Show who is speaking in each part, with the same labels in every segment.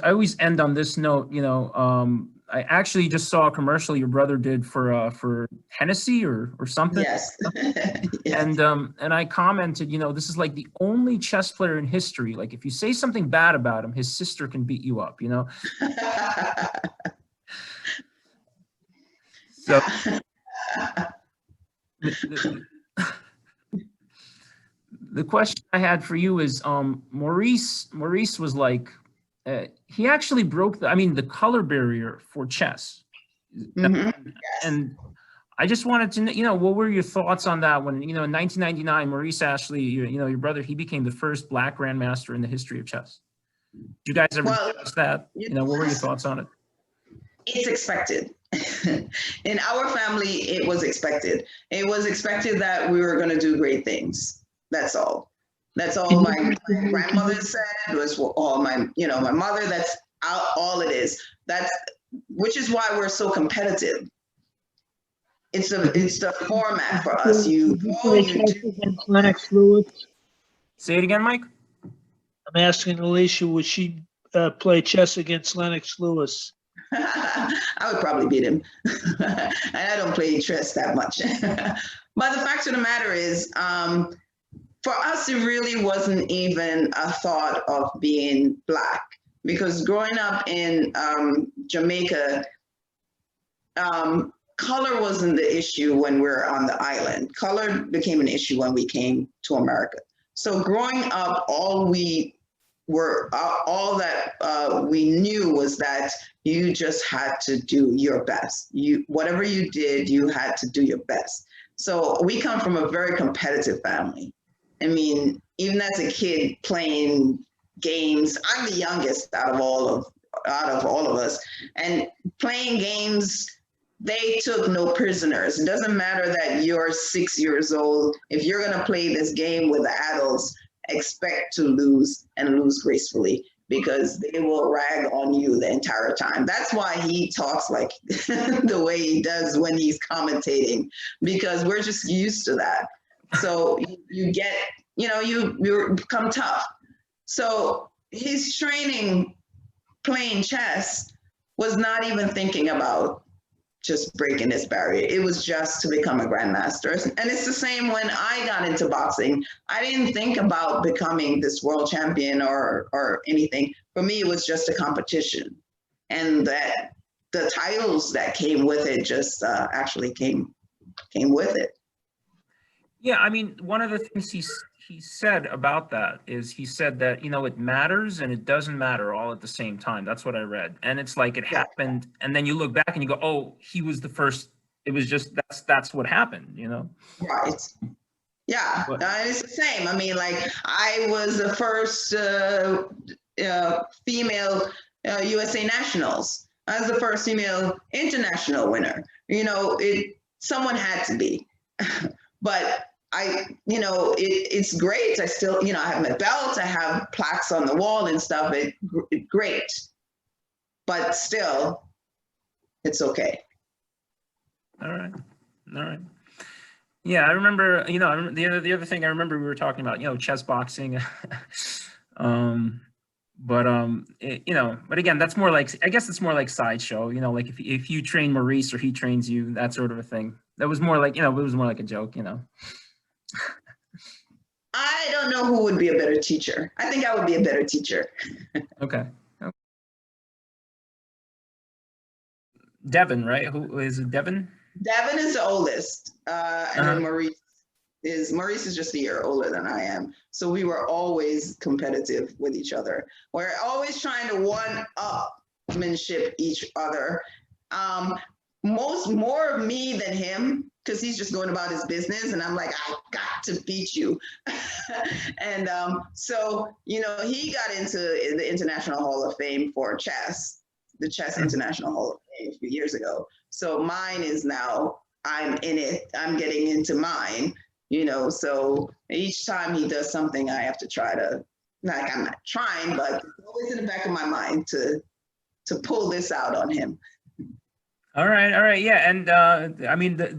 Speaker 1: I always end on this note, I actually just saw a commercial your brother did for Hennessy or something.
Speaker 2: Yes. Yes.
Speaker 1: And I commented, this is like the only chess player in history. Like if you say something bad about him, his sister can beat you up, So
Speaker 2: Yeah.
Speaker 1: the, the question I had for you is Maurice was like he actually broke the color barrier for chess.
Speaker 2: Hmm. Yes.
Speaker 1: And I just wanted to know, what were your thoughts on that when, in 1999, Maurice Ashley, your brother, he became the first black grandmaster in the history of chess. Did you guys ever
Speaker 2: Well,
Speaker 1: discuss that?
Speaker 2: you
Speaker 1: What were
Speaker 2: know,
Speaker 1: your thoughts on it?
Speaker 2: it's expected. In our family, it was expected. It was expected that we were going to do great things. That's all. That's all my grandmother said was all my mother. That's all it is. That's which is why we're so competitive. It's the format for us.
Speaker 3: Did you play chess against Lennox Lewis?
Speaker 1: Say it again, Mike.
Speaker 3: I'm asking Alicia, would she play chess against Lennox Lewis?
Speaker 2: I would probably beat him. And I don't play chess that much. But the fact of the matter is, for us, it really wasn't even a thought of being black because growing up in Jamaica, color wasn't the issue when we were on the island. Color became an issue when we came to America. So growing up, all that we knew was that you just had to do your best. Whatever you did, you had to do your best. So we come from a very competitive family. I mean, even as a kid playing games, I'm the youngest out of all of us, and playing games, they took no prisoners. It doesn't matter that you're 6 years old. If you're going to play this game with the adults, expect to lose and lose gracefully because they will rag on you the entire time. That's why he talks like the way he does when he's commentating, because we're just used to that. So you get, you become tough. So his training playing chess was not even thinking about just breaking this barrier. It was just to become a grandmaster. And it's the same when I got into boxing. I didn't think about becoming this world champion or anything. For me, it was just a competition. And that the titles that came with it just actually came with it.
Speaker 1: Yeah, I mean, one of the things he said about that is he said that, it matters and it doesn't matter all at the same time. That's what I read. And it's like it happened, and then you look back and you go, oh, he was the first. It was just that's what happened,
Speaker 2: Right. Yeah, it's the same. I mean, like I was the first female USA Nationals. I was the first female international winner. Someone had to be. But it's great. I still, I have my belt, I have plaques on the wall and stuff. It's great. But still, it's okay.
Speaker 1: All right. Yeah, I remember, the other thing I remember we were talking about, chess boxing. But again, that's more like, I guess it's more like sideshow, like if you train Maurice or he trains you, that sort of a thing. That was more like, it was more like a joke,
Speaker 2: I don't know who would be a better teacher. I think I would be a better teacher.
Speaker 1: Okay. Devin, right? Who is it? Devin?
Speaker 2: Devin is the oldest, and then Maurice is just a year older than I am. So we were always competitive with each other. We're always trying to one-upmanship each other. More of me than him, because he's just going about his business, and I'm like, I got to beat you. And so he got into the International Hall of Fame for chess, the Chess International Hall of Fame a few years ago. So mine is now, I'm in it, I'm getting into mine, so each time he does something, I have to try to, like, I'm not trying, but it's always in the back of my mind to pull this out on him.
Speaker 1: All right, yeah, and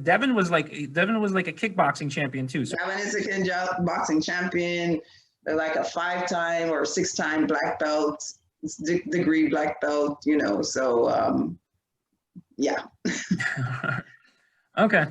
Speaker 1: Devin was like a kickboxing champion too. So.
Speaker 2: Devin is a kickboxing champion, like a 5-time or 6-time black belt. degree black belt, you know, so yeah.
Speaker 1: Okay.